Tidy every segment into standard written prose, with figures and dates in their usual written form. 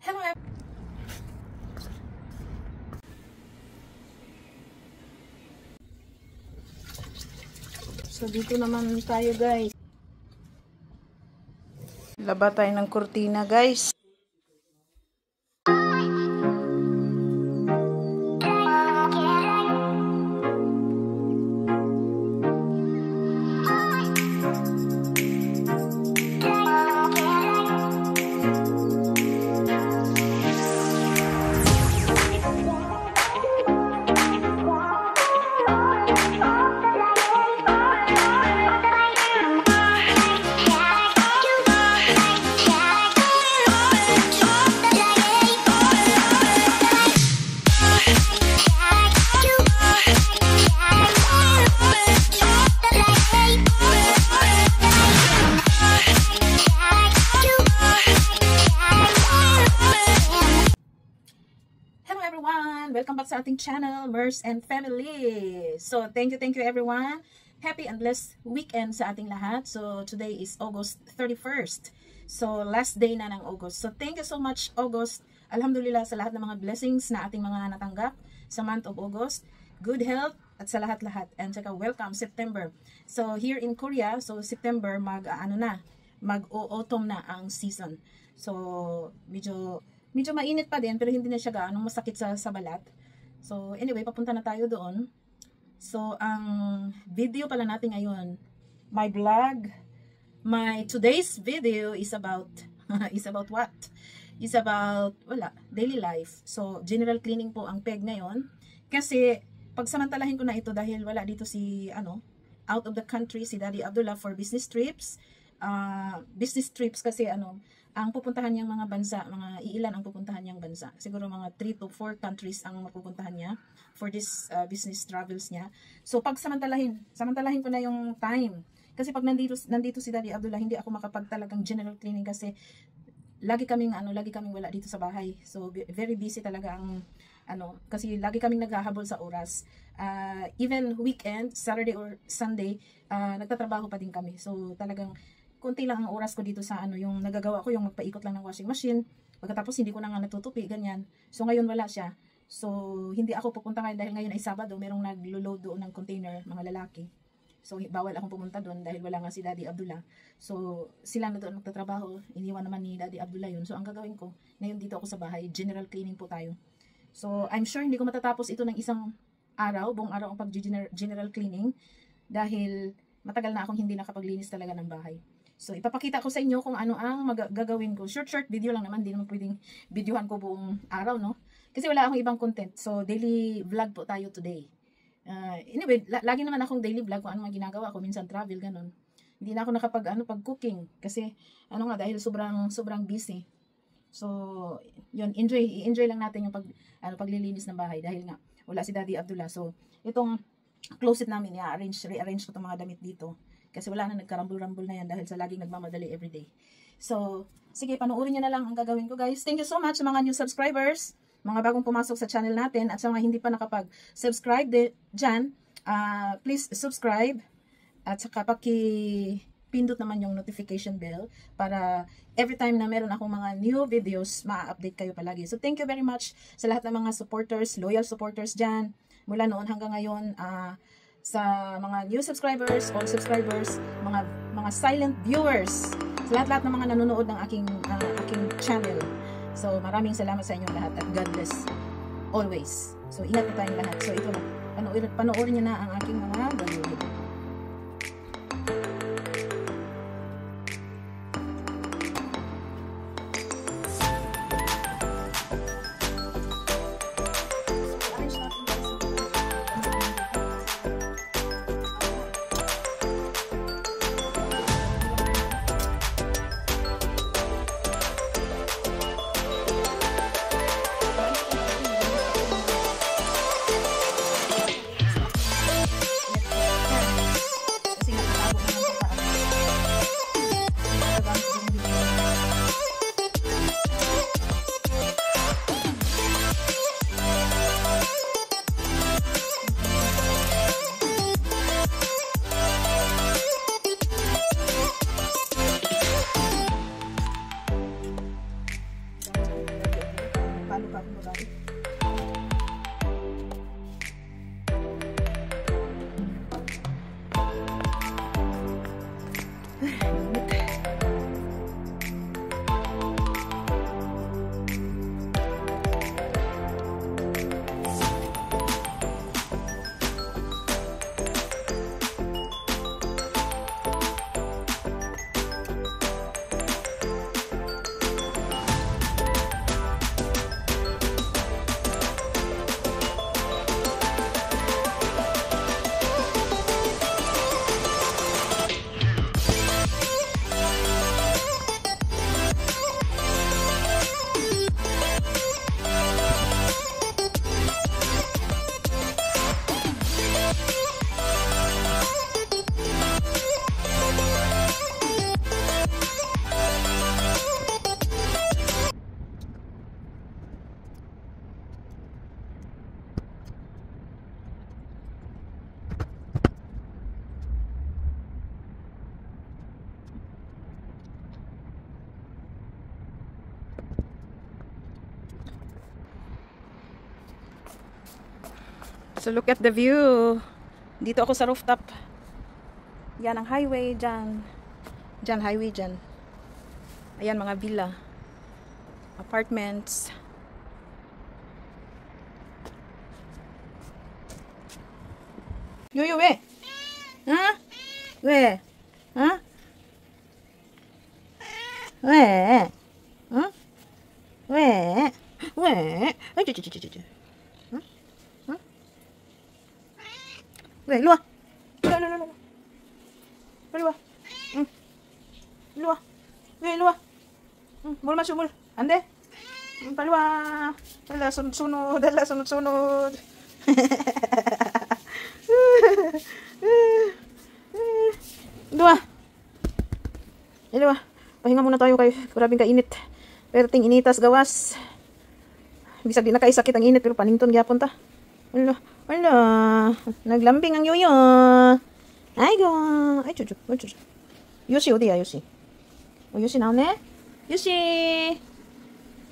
Hello. So dito naman tayo guys. Laba tayo ng kurtina guys. Welcome back sa ating channel, Mers and Family. So, thank you everyone. Happy and blessed weekend sa ating lahat. So, today is August 31st. So, last day na ng August. So, thank you so much August. Alhamdulillah sa lahat ng mga blessings na ating mga natanggap sa month of August. Good health at sa lahat-lahat. And saka welcome September. So, here in Korea, so September mag-autumn na ang season. So, medyo mainit pa din pero hindi na siya gaano masakit sa balat. So anyway, papunta na tayo doon. So ang video pala natin ngayon, today's video is about what? Is about daily life. So general cleaning po ang peg ngayon kasi pagsamantalahin ko na ito dahil wala dito si out of the country si Daddy Abdullah for business trips. Business trips kasi ang pupuntahan niyang mga bansa, mga iilan ang pupuntahan niyang bansa. Siguro mga 3 to 4 countries ang mapupuntahan niya for this business travels niya. So samantalahin ko na yung time. Kasi pag nandito si Daddy Abdullah, hindi ako makapagtalagang general cleaning kasi lagi kaming wala dito sa bahay. So very busy talaga ang kasi lagi kaming naghahabol sa oras. Even weekend, Saturday or Sunday, nagtatrabaho pa din kami. So talagang konti lang ang oras ko dito sa yung nagagawa ko, yung magpaikot lang ng washing machine. Pagkatapos hindi ko na nga natutupi, ganyan. So ngayon wala siya. So hindi ako pupunta ngayon dahil ngayon ay Sabado, merong naglo-load doon ng container, mga lalaki. So bawal akong pumunta doon dahil wala nga si Daddy Abdullah. So sila na doon magtatrabaho, iniwan naman ni Daddy Abdullah yun. So ang gagawin ko, ngayon dito ako sa bahay, general cleaning po tayo. So I'm sure hindi ko matatapos ito ng isang araw, buong araw ang pag-general cleaning dahil matagal na akong hindi nakapaglinis talaga ng bahay. So, ipapakita ko sa inyo kung ano ang gagawin ko. Short video lang naman. Hindi naman pwedeng videohan ko buong araw, no? Kasi wala akong ibang content. So, daily vlog po tayo today. Anyway, lagi naman akong daily vlog kung ano ang ginagawa ko. Minsan travel, ganun. Hindi na ako pag-cooking. Kasi, dahil sobrang busy. So, yun, enjoy lang natin yung paglilinis ng bahay. Dahil nga, wala si Daddy Abdullah. So, itong closet namin, rearrange ko itong mga damit dito. Kasi wala na, nagkarambul-rambul na yan dahil sa laging nagmamadali everyday. So, sige, panoorin nyo na lang ang gagawin ko guys. Thank you so much sa mga new subscribers, mga bagong pumasok sa channel natin, at sa mga hindi pa nakapag-subscribe dyan, please subscribe, at saka pindot naman yung notification bell para every time na meron akong mga new videos, ma-update kayo palagi. So, thank you very much sa lahat ng mga supporters, loyal supporters dyan, mula noon hanggang ngayon, sa mga new subscribers, old subscribers, mga silent viewers, sa lahat ng mga nanonood ng aking channel. So, maraming salamat sa inyo lahat at God bless always. So, ingat po tayong lahat. So, ito na. Panoorin niyo na ang aking mga gagawin. So look at the view. Dito ako sa rooftop. Yan ang highway dyan. Dyan, highway dyan. Ayan, mga villa. Apartments. Yoyo, we? Ha? We? Ha? We? Ha? We? We? Ay, chuchuchuchuchu. Ha? Ha? We, luwa. Luwa. Luwa. Luwa. We, luwa. Mul masuk mul. Ande? Paluwa. Dala sunod-sunod. Dala sunod-sunod. Dua. Dua. Pahinga muna tayo kay grabing kainit. Pero ting initas gawas. Bisag di na kay sakit ang init pero panington gyapon ta. Wala. Wala. Naglambing ang yoyo. Ay go. Ay chuchu. Chuchu. Yoshi odi ya Yoshi. O Yoshi naone? Yoshi.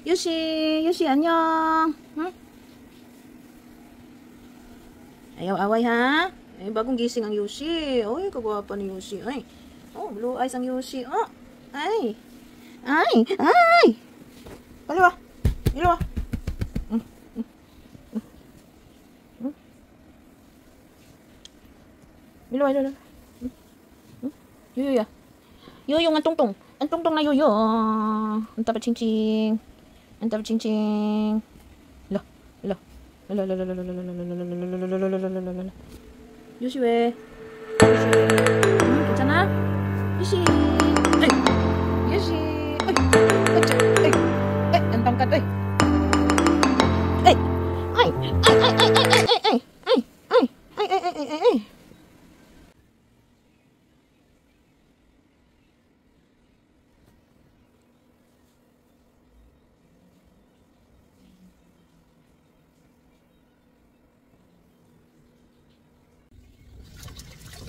Yoshi. Yoshi annyeong. Ayaw away ha? Eh, bagong gising ang Yoshi. Oy, kagwapa ni Yoshi. Ay. Oh, blue eyes ang Yoshi. Oh. Ay. Ay. Ay. Paliwa. Paliwa. Paliwa, paliwa. Yoyo ya. Yoyo ang tungtong. Ang tungtong na yoyo. Ang tapat ching-ching. Ang tapat ching-ching. Lo. Lo. Lo. Lo. Lo. Lo. Lo. Lo. Yoshi we. 괜찮아? Yoshi. Ay. Yoshi. Ay. Ay. Ay. Ang tangkad ay. Ay. Ay. Ay. Ay. Ay. Ay. Ay. Ay. Ay. Ay. Ay. Ay. Ay. Ay.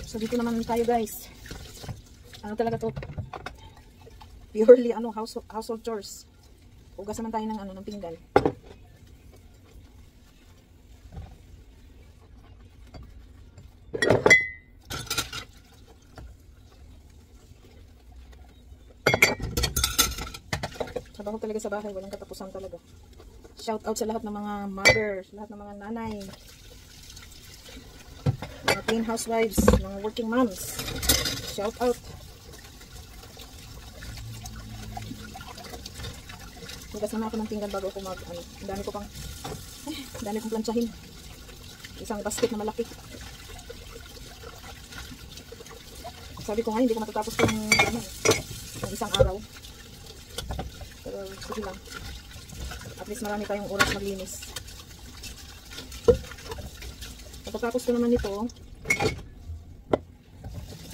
So dito naman tayo guys. Ano talaga to? Purely ano household chores. Hugas naman tayo ng ano ng pinggan. Trabaho talaga sa bahay, walang katapusan talaga. Shout out sa lahat ng mga mothers, lahat ng mga nanay. Mga teen housewives, mga working moms. Shout out. Hugas naman ako ng pinggan bago ako mag ano. Ang dami kong plantsahin. Isang basket na malaki. Sabi ko nga hindi ko matatapos ng ano, ng isang araw. Pero sige lang. At least marami tayong oras maglinis. Pagkatapos ko naman ito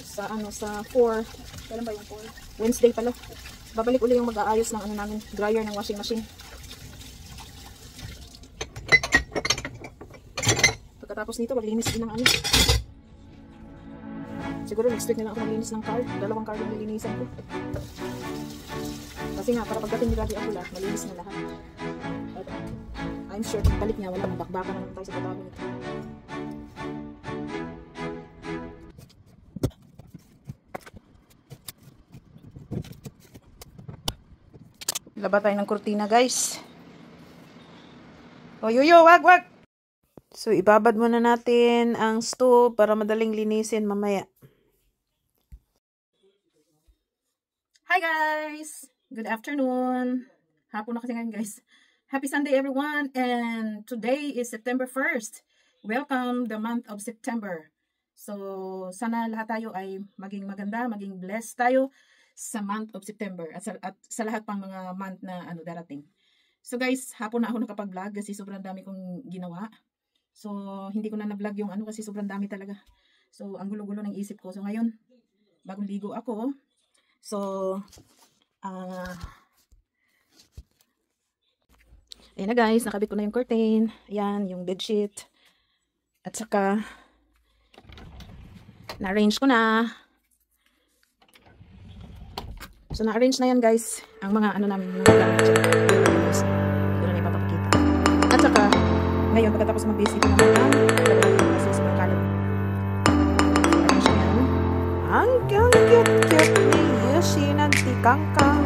sa ano sa 4, kailan ba yung 4? Wednesday pala. Babalik uli yung mag-aayos ng ano namin, dryer ng washing machine. Pagkatapos nito, maglinis din ng ano. Siguro next week na lang ako maglinis ng car. 2 car yung nilinisan ko. Kasi nga, para pagdating ni Daddy Abula, malinis na lahat. But I'm sure, pagbalik niya, wala, bakbaka naman tayo sa trabaho nito. Laba tayo ng kurtina guys. O yoyo, wag. So ibabad muna natin ang stove para madaling linisin mamaya. Hi guys! Good afternoon. Hapon na kasi ngayon guys. Happy Sunday everyone, and today is September 1st. Welcome the month of September. So sana lahat tayo ay maging maganda, maging blessed tayo sa month of September at sa lahat pang mga month na ano darating. So guys, hapon na ako nakapag-vlog kasi sobrang dami kong ginawa. So hindi ko na na-vlog yung ano kasi sobrang dami talaga. So ang gulo-gulo ng isip ko. So ngayon, bagong ligo ako. So ayan na guys, nakabit ko na yung curtain. Ayan, yung bedsheet. At saka na-arrange ko na. So, na-arrange na yan guys, ang mga ano namin, mga gamit. Ito na ipapakita. At saka, Ngayon, pagkatapos mag-basic ko naman ang process ng kalat. Ano siya yan? Ang cute-cute ni Yoshi nanti kangkang.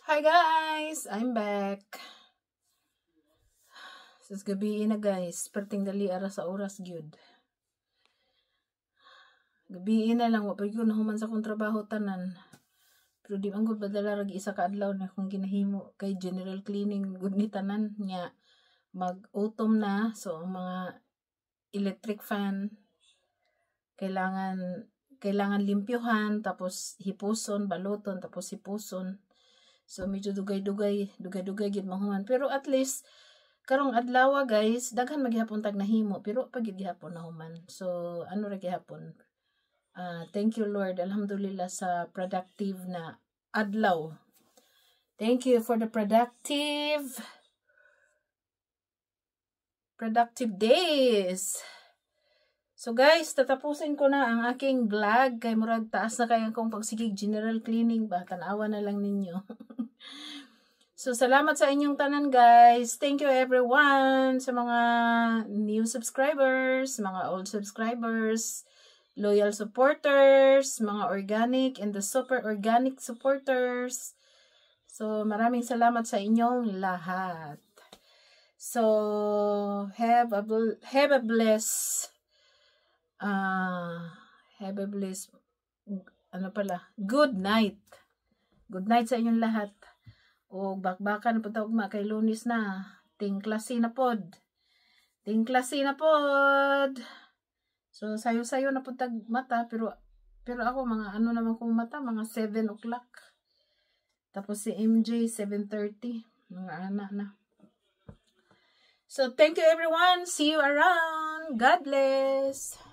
Hi guys! I'm back. Sus gabi na guys. Perting dali ara sa oras gyud. Gabi na lang. Wapag ko nahuman sa kong trabaho tanan. Pero di man gud badala rag isa ka adlaw na kung ginahimo kay general cleaning gud ni tanan nya mag-autumn na. So ang mga electric fan kailangan limpyuhan, tapos hipuson, baluton, tapos hipuson. So medyo dugay-dugay gid mahuman. Pero at least karong adlaw guys, daghan maghapon tag nahimo, pero pag gihapon nahuman. So ano ra gihapon? Thank you Lord, alhamdulillah sa productive na adlaw. Thank you for the productive days. So guys, tatapusin ko na ang aking vlog. Kay murag taas na kayo kong pagsigig general cleaning ba. Tanawa na lang ninyo. So salamat sa inyong tanan guys. Thank you everyone. Sa mga new subscribers, mga old subscribers, loyal supporters, mga organic and the super organic supporters. So maraming salamat sa inyong lahat. So have a blessed good night sa inyong lahat. O bakbakan po tawag ma kay Lunes na. Tingklasi na pod. So sayo na po tag mata, pero ako mga ano naman kong mata, mga 7 o'clock. Tapos si MJ 7:30, mga anak na. So thank you everyone. See you around. God bless.